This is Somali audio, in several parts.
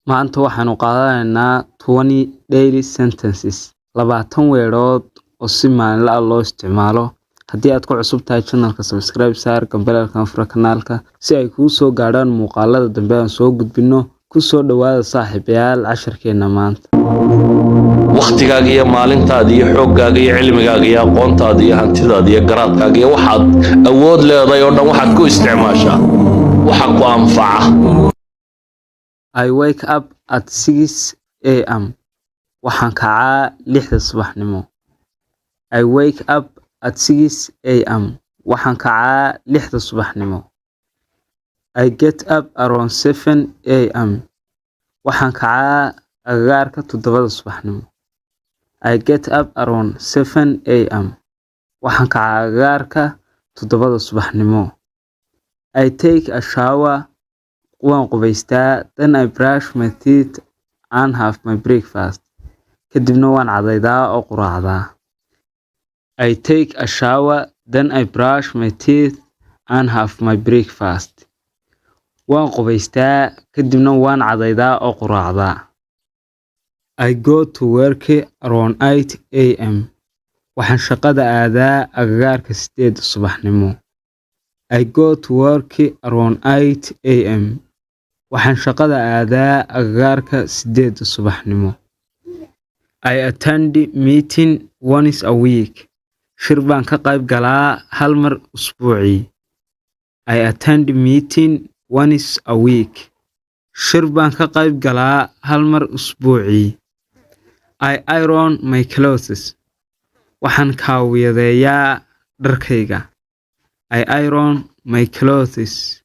Maanta waxaanu qaadanaynaa 20 daily sentences 20 weerood oo si maalinle ah loo isticmaalo. Haddii aad ku cusub tahay channelka, subscribe saar, gambalelka fura kanaalka si ay kuu soo gaadhaan muuqaalada dambe aan soo gudbino. Ku soo dhawaada saaxiibayaal casharkeena maanta. waqtigaaga iyo maalintaada iyo xooggaaga iyo cilmigaaga iyo aqoontaada iyo hantidaada iyo garaadkaaga iyo waxaad awood leedahay oo dhan waxaad ku isticmaashaa waxa ku anfaca. I wake up at 6 a.m. Waxaan kacaa 6 subaxnimo. I wake up at 6 a.m. Waxaan kacaa 6 subaxnimo. I get up around 7 a.m. Waxaan kacaa agagaarka 7 subaxnimo. I get up around 7 a.m. Waxaan kacaa agagaarka 7 subaxnimo. I take a shower. Waan qubaystaa. Then I brush my teeth and have my breakfast. Kadibna waan cadaydaa oo quraacdaa. I take a shower. Then I brush my teeth and have my breakfast. Waan qubaystaa. Kadibna waan cadaydaa oo quraacdaa. I go to work around 8 a.m. Waxaan shaqada aadaa agagaarka 8 subaxnimo. I go to work around 8 a.m. Waxaan shaqada aadaa agagaarka 8 subaxnimo. I attend meeting once a week. Shir baan ka qayb galaa hal mar usbuucii. I attend meeting once a week. Shir baan ka qayb galaa hal mar usbuucii. I iron my clothes. Waxaan kaawiyadeeyaa dharkayga. I iron my clothes.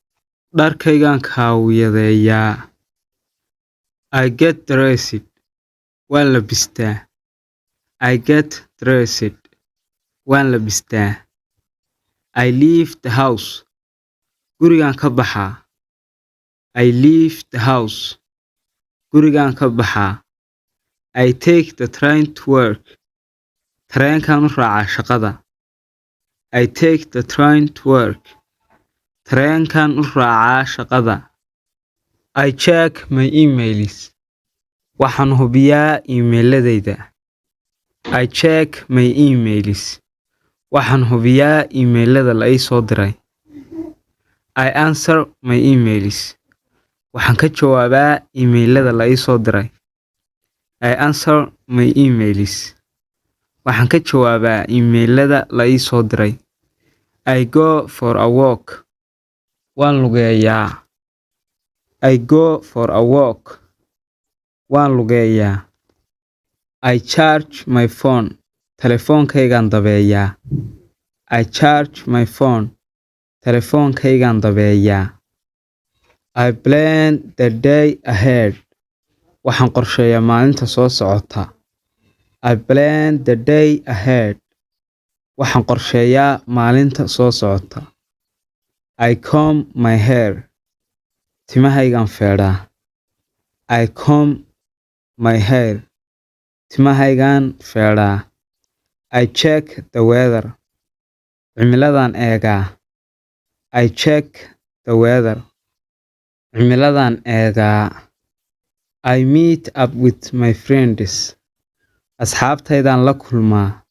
Dharkaygaan kaawiyadeeyaa. I get dressed. Waan labistaa. I get dressed. Waan labistaa. I leave the house. Gurigaan ka baxaa. I leave the house. Gurigaan ka baxaa. I take the train to work. Tareenkaan u raacaa shaqada. I take the train to work. Tareenkaan u raacaa shaqada. I check my emails. Waxaan hubiyaa iimayladayda. I check my emails. Waxaan hubiyaa iimaylada la ii soo diray. I answer my emails. Waxaan ka jawaabaa iimaylada la ii soo diray. I answer my emails. Waxaan ka jawaabaa iimaylada la ii soo diray. I go for a walk. Waan lugeeyaa. I go for a walk. Waan lugeeyaa. I charge my phone. Telefoonkaygaan dabeeyaa. I charge my phone. Telefoonkaygaan dabeeyaa. I plan the day ahead. Waxaan qorsheeyaa maalinta soo socota. I plan the day ahead. Waxaan qorsheeyaa maalinta soo socota. I comb my hair. Timahaygaan feedhaa. I comb my hair. Timahaygaan feedhaa. I check the weather. Cimiladaan eegaa. I check the weather. Cimiladaan eegaa. I meet up with my friends. Asxaabtaydaan la kulmaa.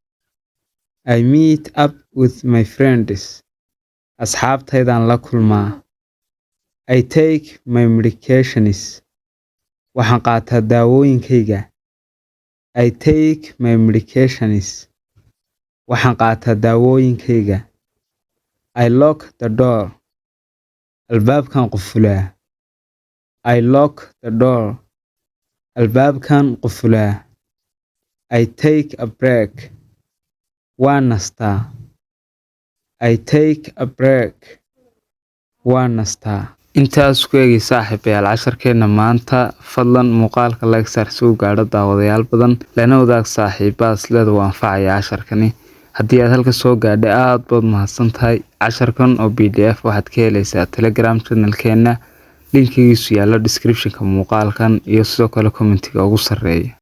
I meet up with my friends. Asxaabtaydaan la kulmaa. I take my medications. Waxaan qaataa daawooyinkayga. I take my medications. Waxaan qaataa daawooyinkayga. I lock the door. Albaabkaan qufulaa. I lock the door. Albaabkaan qufulaa. I take a break. Waan nastaa. I take a break. Waan nastaa. Intaas ku eegi saaxiibayaal casharkeena maanta. Fadlan muuqaalka like saar si uu gaadho daawadayaal badan. Lana wadaag saaxiibaas leedo anfacaya casharkani. Haddii aad halka soo gaadhay aad baad mahadsan tahay. Casharkan oo PDF waxaad ka helaysaa Telegram channelkeena. Linkigiisu yaalo description-ka muuqaalkan iyo sidoo kale commentiga ugu sarreeya.